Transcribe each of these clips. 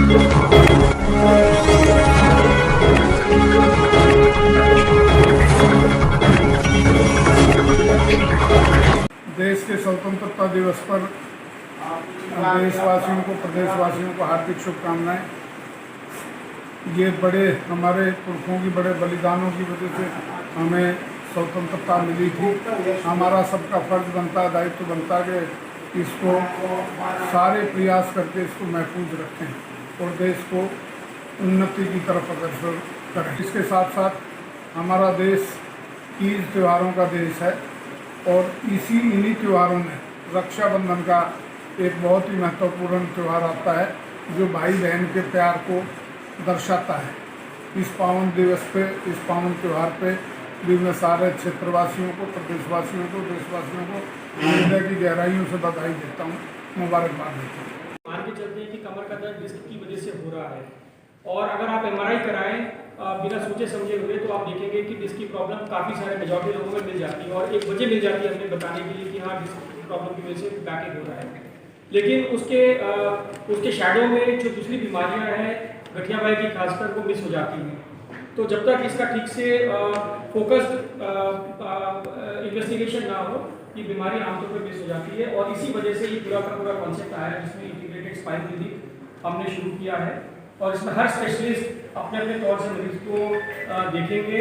देश के स्वतंत्रता दिवस पर देशवासियों को, प्रदेशवासियों को हार्दिक शुभकामनाएं। ये बड़े हमारे पुरखों की बड़े बलिदानों की वजह से हमें स्वतंत्रता मिली थी। हमारा सबका फर्ज बनता है, दायित्व बनता है कि इसको सारे प्रयास करके इसको महफूज रखें और देश को उन्नति की तरफ अग्रसर करें। इसके साथ साथ हमारा देश तीज त्योहारों का देश है और इन्हीं त्योहारों में रक्षाबंधन का एक बहुत ही महत्वपूर्ण त्यौहार आता है जो भाई बहन के प्यार को दर्शाता है। इस पावन दिवस पे, इस पावन त्यौहार पे भी मैं सारे क्षेत्रवासियों को, प्रदेशवासियों को, देशवासियों को हृदय की गहराइयों से बधाई देता हूँ, मुबारकबाद देता हूँ। मान के चलते हैं कि कमर का दर्द डिस्क की वजह से हो रहा है और अगर आप MRI कराएं बिना सोचे समझे हुए तो आप देखेंगे कि डिस्क की प्रॉब्लम काफ़ी सारे मेजॉरिटी लोगों में मिल जाती है और एक वजह मिल जाती है हमें बताने के लिए कि हाँ डिस्क की प्रॉब्लम की वजह से बैक हो रहा है। लेकिन उसके शैडो में जो दूसरी बीमारियां हैं गठियाबाई की खासकर वो मिस हो जाती हैं। तो जब तक इसका ठीक से फोकस्ड इन्वेस्टिगेशन ना हो ये बीमारी आमतौर पर मिस हो जाती है और इसी वजह से ये पूरा का पूरा कॉन्सेप्ट आया है जिसमें इंटीग्रेटेड स्पाइन क्लिनिक हमने शुरू किया है और इसमें हर स्पेशलिस्ट अपने अपने तौर से मरीज को देखेंगे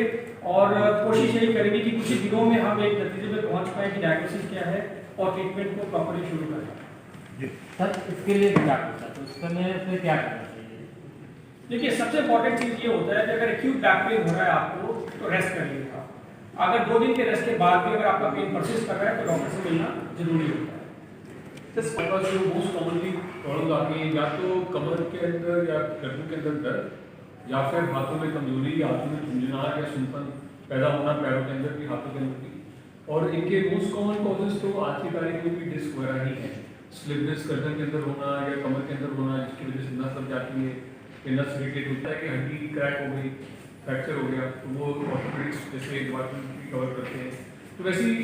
और कोशिश यही करेंगे कि कुछ ही दिनों में हम एक नतीजे में पहुंच पाए कि डायग्नोसिस क्या है और ट्रीटमेंट को प्रॉपर्ली शुरू करें। सर इसके लिए क्या करता तो इसके लिए फिर क्या करना चाहिए? देखिए सबसे इंपॉर्टेंट चीज़ ये होता है कि अगर एक्यूट बैक पेन हो रहा है आपको तो रेस्ट करिएगा। अगर 2 दिन के रेस्ट के बाद भी अगर आपका पेन परसिस्ट कर रहा है तो डॉक्टर से मिलना जरूरी होता है। जो मोस्ट कॉमनली प्रॉब्लम आती है या तो कमर के अंदर या गर्दन के अंदर दर्द या फिर हाथों में कमजोरी या हाथों में झुंझुनाहट या सुनपन पैदा होना पैरों के अंदर भी हाथों के अंदर भी। और इनके मोस्ट कॉमन कॉजेज तो आज की तारीख में भी डिस्क वगैरह ही है। स्लिप डिस्क गर्दन के अंदर होना या कमर के अंदर होना जिसकी वजह से नस दब जाती है या नस इरिटेट होता है कि हड्डी क्रैक हो गई, फ्रैक्चर हो गया तो वो ऑर्थोपेडिक्स जैसे डिपार्टमेंट भी कवर करते हैं। तो वैसे ही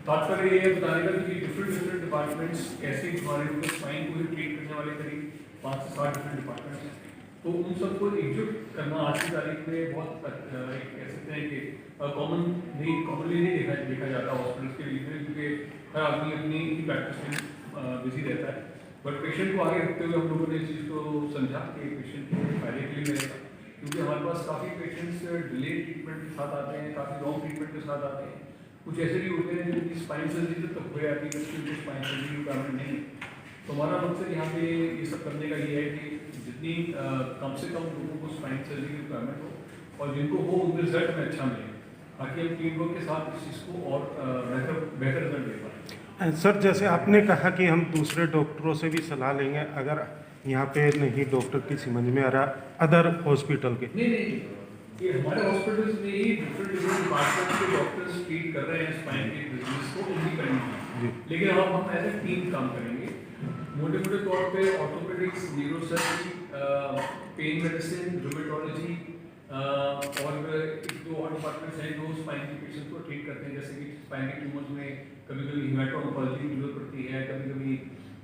तात्पर्य ये बताने का कि डिफरेंट डिपार्टमेंट्स कैसे हमारे स्पाइन को ट्रीट करने वाले करीब 5 से 7 डिफरेंट डिपार्टमेंट्स हैं। तो उन सबको एकजुट करना आज की तारीख में बहुत कह सकते हैं कि कॉमनली नहीं देखा जाता हॉस्पिटल्स के लिए क्योंकि हर आदमी अपनी प्रैक्टिस में बिजी रहता है। बट पेशेंट को आगे रखते हुए हम लोगों ने इस चीज़ को समझा कि पेशेंट के फायदे के लिए रहेगा क्योंकि हमारे पास काफ़ी पेशेंट्स डिले ट्रीटमेंट के साथ आते हैं, काफ़ी लॉन्ग ट्रीटमेंट के साथ आते हैं। कुछ ऐसे भी होते हैं जिनकी स्पाइन सर्जरी तक हो जाती है जिसकी स्पाइन सर्जरी रिक्वायरमेंट नहीं है। तो हमारा मकसद यहाँ पे ये सब करने का ये है कि जितनी कम से कम लोगों को स्पाइन सर्जरी की रिक्वायरमेंट हो और जिनको हो उनके रिजल्ट में अच्छा मिले ताकि हम टीम वर्क के साथ इस चीज़ को और बेहतर रिजल्ट दे पाएँ। सर जैसे आपने कहा कि हम दूसरे डॉक्टरों से भी सलाह लेंगे अगर यहाँ पे नहीं डॉक्टर की समझ में आ रहा अदर हॉस्पिटल के नहीं ये हमारे हॉस्पिटल्स में ही डिफरेंट डिपार्टमेंट के डॉक्टर्स ट्रीट कर रहे हैं स्पाइन के बिजनेस को इंडिपेंडेंटली, लेकिन हम एज ए टीम काम करेंगे। मोटे तौर पे orthopaedics, neurosurgery, pen medicine, rheumatology और 1-2 और डिपार्टमेंट्स हैं जो स्पाइन के पेशेंट को ट्रीट करते हैं जैसे कि स्पाइन के ट्यूमर्स में कभी हेमाटो-ऑन्कोलॉजी की जरूरत पड़ती है, कभी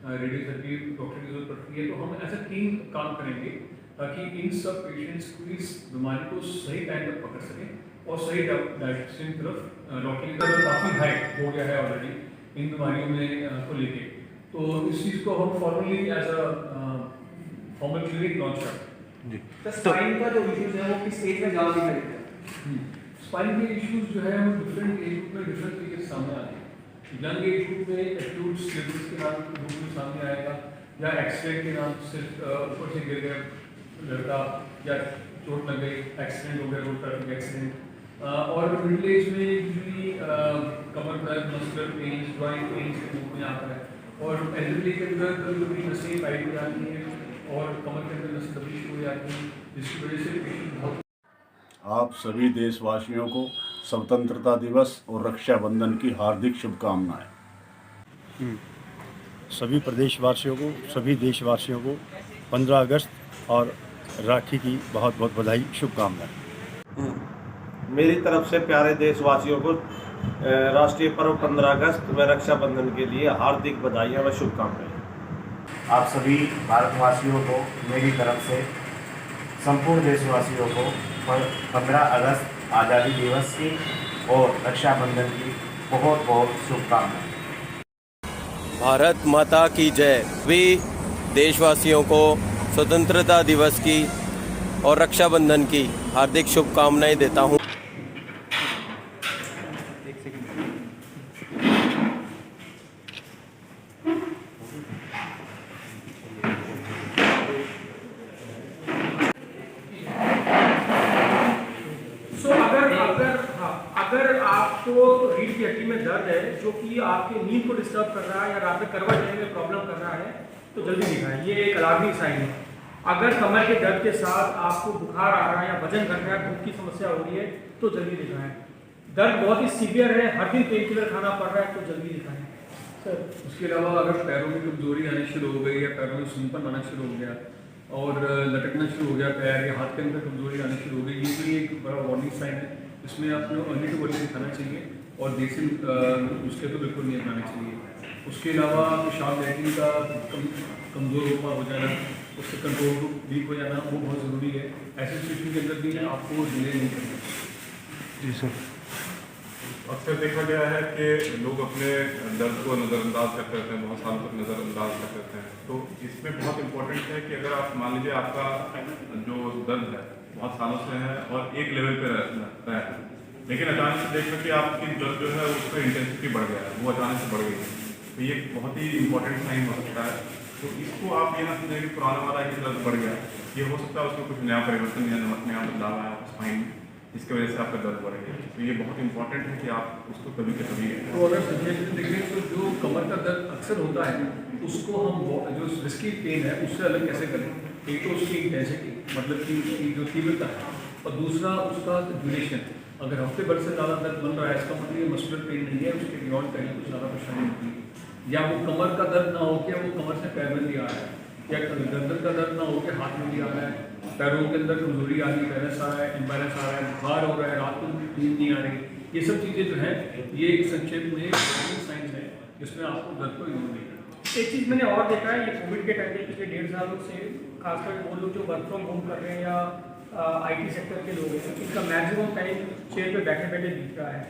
रेडियोथेरेपी डॉक्टर की जरूरत पड़ती है। तो हम एज ए टीम काम करेंगे ताकि इन सब पेशेंट्स को इस बीमारी को सही टाइम पर पकड़ सकें और सही डायरेक्शन की तरफ डॉक्टर की तरफ काफ़ी हाई हो गया है ऑलरेडी इन बीमारियों में को लेके। तो इस चीज़ को हम formally as a formal clinic launch करते हैं। तो स्पाइन का जो इश्यूज है वो किस स्टेज में ज़्यादा दिखाई देता है? स्पाइन के इश्यूज जो है वो डिफरेंट एज ग्रुप में डिफरेंट तरीके से सामने आते हैं। यंग एज ग्रुप में एक्यूट स्लिप डिस्क के नाम रूप में सामने आएगा या एक्सीडेंट के नाम सिर्फ ऊपर से गिर गया लड़का या चोट लग गई, एक्सीडेंट हो गया, रोड ट्रैफिक एक्सीडेंट। और मिडिल एज में यूजुअली कमर दर्द, मस्कुलर पेन, जॉइंट पेन के रूप में आता है और एल्डरली के अंदर कभी नसें टाइट हो जाती हैं और कमर के अंदर नसें दबिश हो जाती हैं जिसकी वजह से पेशेंट बहुत। आप सभी देशवासियों को स्वतंत्रता दिवस और रक्षाबंधन की हार्दिक शुभकामनाएं। सभी प्रदेशवासियों को, सभी देशवासियों को 15 अगस्त और राखी की बहुत बहुत बधाई, शुभकामनाएं। मेरी तरफ से प्यारे देशवासियों को राष्ट्रीय पर्व 15 अगस्त व रक्षाबंधन के लिए हार्दिक बधाइयाँ व शुभकामनाएं। आप सभी भारतवासियों को मेरी तरफ से, संपूर्ण देशवासियों को 15 अगस्त आज़ादी दिवस की और रक्षाबंधन की बहुत बहुत शुभकामनाएं। भारत माता की जय। सभी देशवासियों को स्वतंत्रता दिवस की और रक्षाबंधन की हार्दिक शुभकामनाएं देता हूं। अगर आपको रीढ़ की हड्डी में दर्द है जो कि आपके नींद को डिस्टर्ब कर रहा है या रात में करवट लेने में प्रॉब्लम कर रहा है तो जल्दी दिखाएं, ये एक अलार्मिंग साइन है। अगर कमर के दर्द के साथ आपको बुखार आ रहा है या वजन घट रहा है, भूख की समस्या हो रही है तो जल्दी दिखाएं। दर्द बहुत ही सीवियर है, हर दिन पेन किलर खाना पड़ रहा है तो जल्दी दिखाएं। सर उसके अलावा अगर पैरों में कमजोरी आनी शुरू हो गई या पैरों में सूनपन आना शुरू हो गया और लटकना शुरू हो गया पैर या हाथ के अंदर कमजोरी आनी शुरू हो गई, ये भी एक बड़ा वार्निंग साइन है। इसमें आपको अर्ली टू अर्ली दिखाना चाहिए और देसी उसके तो बिल्कुल नहीं अपनाना चाहिए। उसके अलावा पेशाब लैट्रिन का कमज़ोर हो जाना, उससे कंट्रोल वीक हो जाना वो बहुत ज़रूरी है। ऐसी सिचुएशन के अंदर भी आपको डिले नहीं करना। जी सर। अक्सर देखा गया है कि लोग अपने दर्द को नज़रअंदाज करते रहते हैं, बहुत सालों तक नज़रअंदाज करते रहते हैं। तो इसमें बहुत इम्पोर्टेंट है कि अगर आप मान लीजिए आपका जो दर्द है बहुत सालों से है और एक लेवल पे रहता है, लेकिन अचानक से देखना कि आपकी दर्द जो है उसका इंटेंसिटी बढ़ गया है, वो अचानक से बढ़ गई है, तो ये बहुत ही इंपॉर्टेंट साइन हो सकता है। तो इसको आप ये ना समझें कि पुराना वाला कि दर्द बढ़ गया, ये हो सकता है उसमें कुछ नया परिवर्तन या नया बदलाव आया स्पाइन में, इसकी वजह से आपका दर्द बढ़ गया। तो ये बहुत इंपॉर्टेंट है कि आप उसको कभी के कभी तो अगर सिचुएशन देखें तो जो कमर का दर्द अक्सर होता है उसको हम जो रिस्की पेन है उससे अलग कैसे करें। एक तो उसकी इंटेंसिटी मतलब कि जो तीव्रता है और दूसरा उसका ड्यूरेशन। अगर हफ्ते भर से ज़्यादा दर्द बन रहा है इसका मतलब ये मस्कुलर पेन नहीं है, उसके बियॉन्ड कहीं कुछ ज़्यादा परेशानी होती है। या वो कमर का दर्द ना हो कि वो कमर से पैर में भी आ रहा है, या गर्दन का दर्द ना हो कि हाथ में भी आ रहा है, पैरों के अंदर कमजोरी आ रही है, बैलेंस आ रहा है, इम्बैलेंस आ रहा है, बुखार हो रहा है, रात को नींद नहीं आ रही, ये सब चीज़ें जो हैं ये एक संक्षेप में साइंस है जिसमें आपको दर्द को इग्नोर नहीं करना। एक चीज़ मैंने और देखा है, ये कोविड के टाइम पे पिछले 1.5 सालों से खासकर वो लोग जो वर्क फ्रॉम होम कर रहे हैं या IT सेक्टर के लोग हैं, इनका मैक्सिमम टाइम चेयर पे बैठे बैठे बीत रहा है।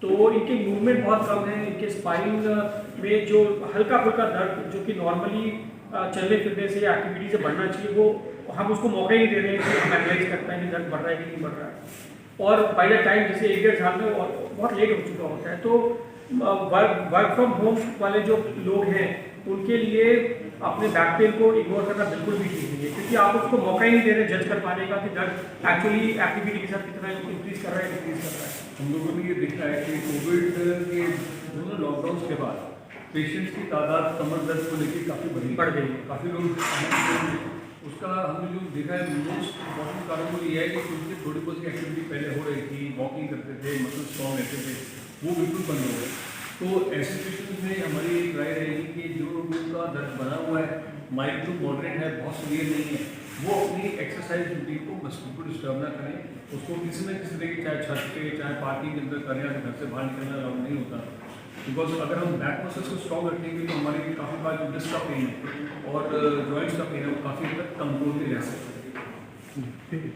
तो इनके मूवमेंट बहुत कम है, इनके स्पाइन में जो हल्का फुल्का दर्द जो कि नॉर्मली चलने फिरने से या एक्टिविटी से बढ़ना चाहिए वो हम उसको मौका ही नहीं दे रहे हैं कि हम एनालाइज कर पाएँ कि दर्द बढ़ रहा है कि नहीं बढ़ रहा है। और बाय द टाइम जैसे 1-1.5 साल में बहुत लेट हो चुका होता है। तो वर्क फ्रॉम होम वाले जो लोग हैं उनके लिए अपने बैक पेन को इग्नोर करना बिल्कुल भी ठीक नहीं है, क्योंकि आप उसको मौका ही नहीं दे रहे जज कर पाने का कि दर्द एक्चुअली एक्टिविटी के साथ कितना इंक्रीज कर रहा है डिक्रीज कर रहा है। हम लोगों ने ये देखा है कि कोविड के दोनों लॉकडाउन के बाद पेशेंट्स की तादाद कमर दर्द को लेकर काफ़ी बढ़ गई है। काफ़ी लोग उसका हमने जो देखा है मोस्ट इम्पॉर्टेंट कारण वो ये है कि क्योंकि थोड़ी बहुत एक्टिविटी पहले हो रही थी, वॉकिंग करते थे, मसल स्ट्रॉन्ग रहते थे, वो बिल्कुल बंद हो गए। तो ऐसे सिचुएशन में हमारी एक राय रहेगी कि जो लोगों का दर्द बना हुआ है, माइल्ड टू मॉडरेट है, बहुत सीवियर नहीं है, वो अपनी एक्सरसाइज रूटीन को बिल्कुल डिस्टर्ब ना करें। उसको किसी न किसी तरीके चाहे छत पे चाहे पार्किंग के अंदर करें, घर से बाहर निकलना अलाउड नहीं होता। बिकॉज अगर हम बैक मसल्स को स्ट्रॉन्ग रखेंगे तो हमारी काफ़ी बार जो डिस्क का पेन है और जॉइंट्स का पेन है वो काफ़ी हद तक कंट्रोल में रह सकता है।